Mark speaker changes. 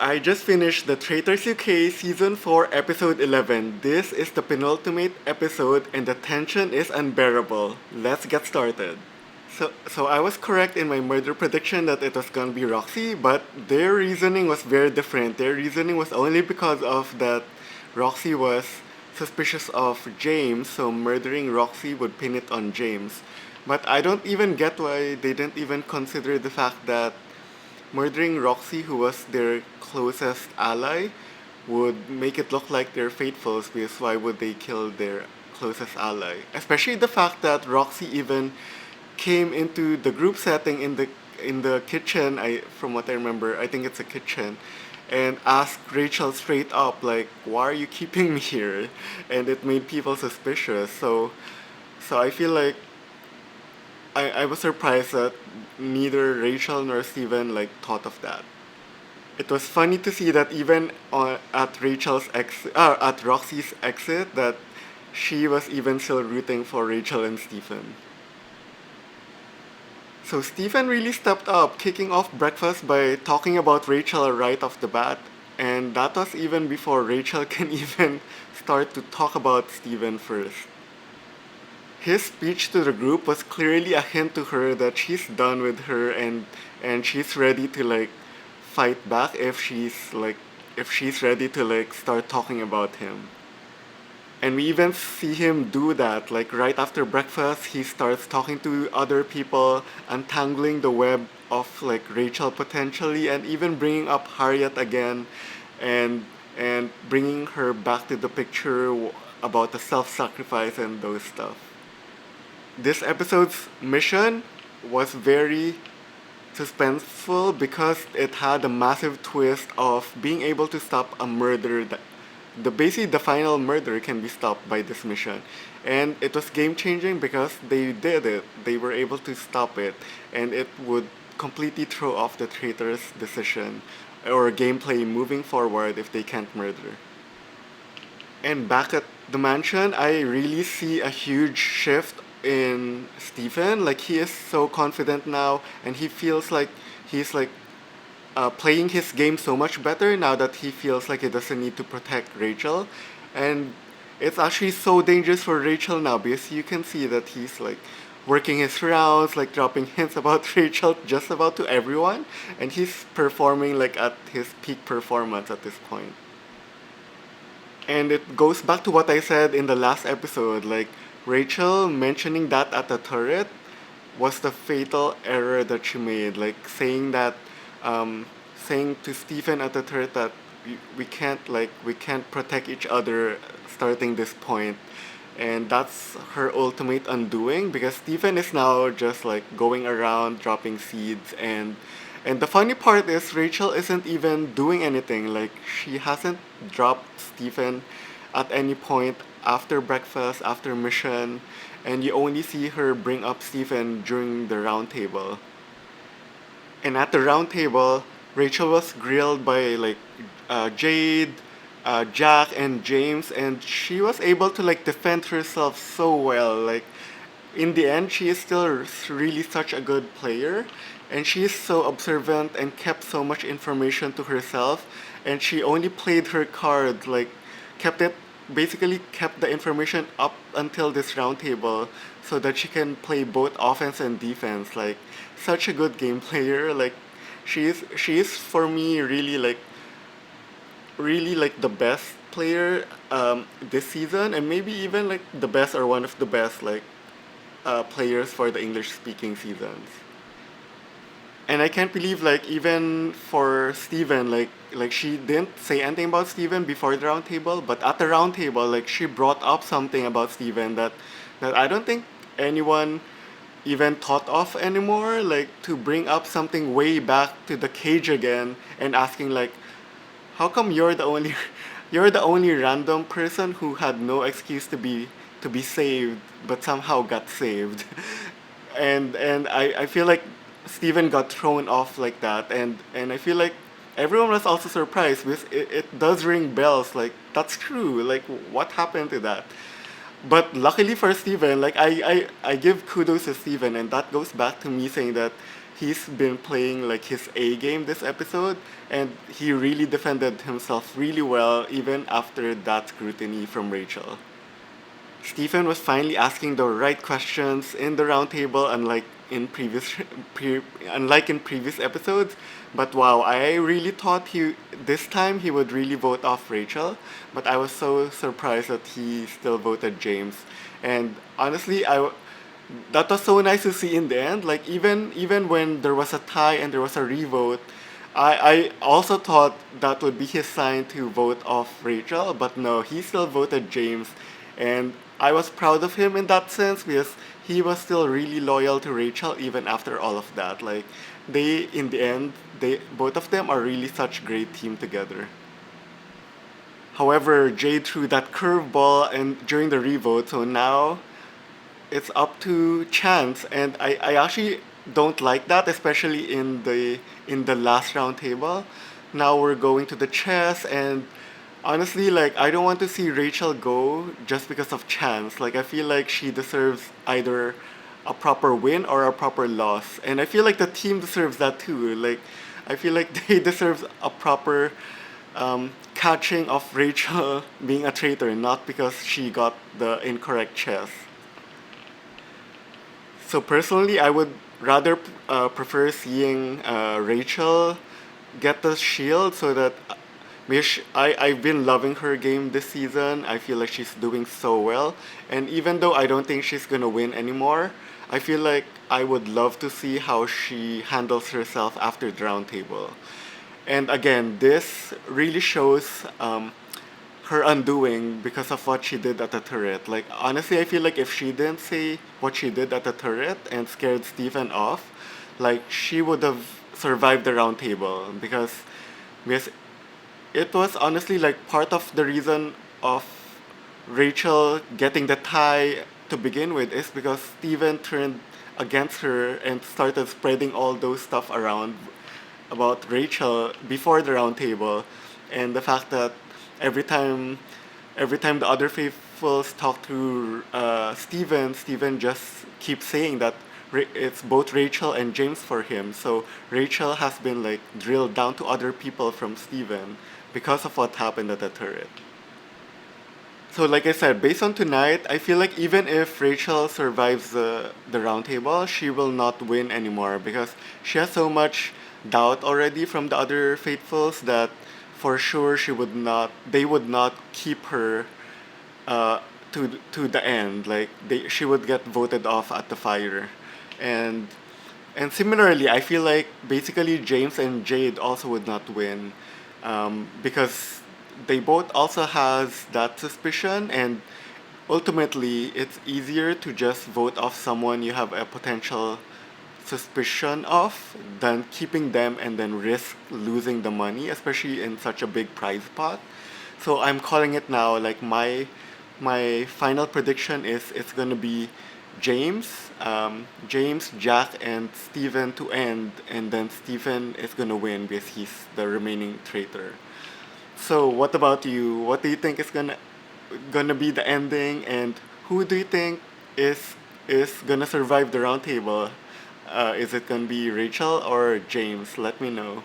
Speaker 1: I just finished the Traitors UK Season 4 Episode 11. This is the penultimate episode and the tension is unbearable. Let's get started. So I was correct in my murder prediction that it was gonna be Roxy, but their reasoning was very different. Their reasoning was only because of that Roxy was suspicious of James, so murdering Roxy would pin it on James. But I don't even get why they didn't even consider the fact that murdering Roxy, who was their closest ally, would make it look like they're faithfuls because why would they kill their closest ally? Especially the fact that Roxy even came into the group setting in the kitchen. I from what I remember, I think it's a kitchen, and asked Rachel straight up like, "Why are you keeping me here?" And it made people suspicious. So I feel like I was surprised that neither Rachel nor Steven like thought of that. It was funny to see that even at Roxy's exit, that she was even still rooting for Rachel and Stephen. So Stephen really stepped up, kicking off breakfast by talking about Rachel right off the bat, and that was even before Rachel can even start to talk about Stephen first. His speech to the group was clearly a hint to her that she's done with her and she's ready to like fight back if she's ready to like start talking about him. And we even see him do that. Like right after breakfast, he starts talking to other people, untangling the web of like Rachel potentially, and even bringing up Harriet again, and and bringing her back to the picture about the self-sacrifice and those stuff. This episode's mission was very suspenseful because it had a massive twist of being able to stop a murder that basically the final murder can be stopped by this mission. And it was game changing because they did it. They were able to stop it and it would completely throw off the traitor's decision or gameplay moving forward if they can't murder. And back at the mansion, I really see a huge shift in Stephen. Like he is so confident now, and he feels like he's like playing his game so much better now that he feels like he doesn't need to protect Rachel, and it's actually so dangerous for Rachel now because you can see that he's like working his rounds, like dropping hints about Rachel just about to everyone, and he's performing like at his peak performance at this point. And it goes back to what I said in the last episode, like Rachel mentioning that at the turret was the fatal error that she made, like saying to Stephen at the turret that we can't protect each other starting this point, and that's her ultimate undoing because Stephen is now just like going around dropping seeds and the funny part is Rachel isn't even doing anything. Like she hasn't dropped Stephen at any point after breakfast, after mission, and you only see her bring up Stephen during the round table. And at the round table, Rachel was grilled by like Jade, Jack, and James, and she was able to like defend herself so well. Like in the end, she is still really such a good player, and she is so observant and kept so much information to herself, and she only played her card like kept it basically kept the information up until this round table so that she can play both offense and defense. Like such a good game player. Like she is for me really like the best player this season, and maybe even like the best or one of the best like players for the English speaking seasons. And I can't believe like even for Steven, like she didn't say anything about Steven before the round table, but at the round table like she brought up something about Steven that I don't think anyone even thought of anymore, like to bring up something way back to the cage again and asking like, how come you're the only you're the only random person who had no excuse to be saved but somehow got saved. And I feel like Steven got thrown off like that, and I feel like everyone was also surprised because it does ring bells like that's true, like what happened to that. But luckily for Steven, like I give kudos to Steven, and that goes back to me saying that he's been playing like his A game this episode, and he really defended himself really well even after that scrutiny from Rachel. Stephen was finally asking the right questions in the roundtable, unlike in previous episodes. But wow, I really thought he this time he would really vote off Rachel, but I was so surprised that he still voted James. And honestly, that was so nice to see in the end. Like even when there was a tie and there was a revote, I also thought that would be his sign to vote off Rachel, but no, he still voted James, and I was proud of him in that sense because he was still really loyal to Rachel even after all of that. Like they in the end, they both of them are really such great team together. However, Jade threw that curveball and during the revote, so now it's up to chance, and I actually don't like that, especially in the last round table. Now we're going to the chess, and honestly, like I don't want to see Rachel go just because of chance. Like I feel like she deserves either a proper win or a proper loss, and I feel like the team deserves that too. Like I feel like they deserve a proper catching of Rachel being a traitor, not because she got the incorrect chess. So personally, I would rather prefer seeing Rachel get the shield so that I've been loving her game this season. I feel like she's doing so well. And even though I don't think she's going to win anymore, I feel like I would love to see how she handles herself after the round table. And again, this really shows her undoing because of what she did at the turret. Like honestly, I feel like if she didn't say what she did at the turret and scared Stephen off, like she would have survived the round table because it was honestly like part of the reason of Rachel getting the tie to begin with is because Stephen turned against her and started spreading all those stuff around about Rachel before the round table, and the fact that every time every time the other faithfuls talk to Stephen just keeps saying that it's both Rachel and James for him. So Rachel has been like drilled down to other people from Stephen because of what happened at the turret. So like I said, based on tonight, I feel like even if Rachel survives the round table, she will not win anymore because she has so much doubt already from the other faithfuls that for sure they would not keep her uh, to the end. Like she would get voted off at the fire, and and similarly, I feel like basically James and Jade also would not win, because they both also has that suspicion, and ultimately it's easier to just vote off someone you have a potential suspicion of than keeping them and then risk losing the money, especially in such a big prize pot. So I'm calling it now. Like my final prediction is it's gonna be James, Jack, and Steven to end, and then Steven is gonna win because he's the remaining traitor. So what about you? What do you think is gonna be the ending, and who do you think is gonna survive the round table? Is it gonna be Rachel or James? Let me know.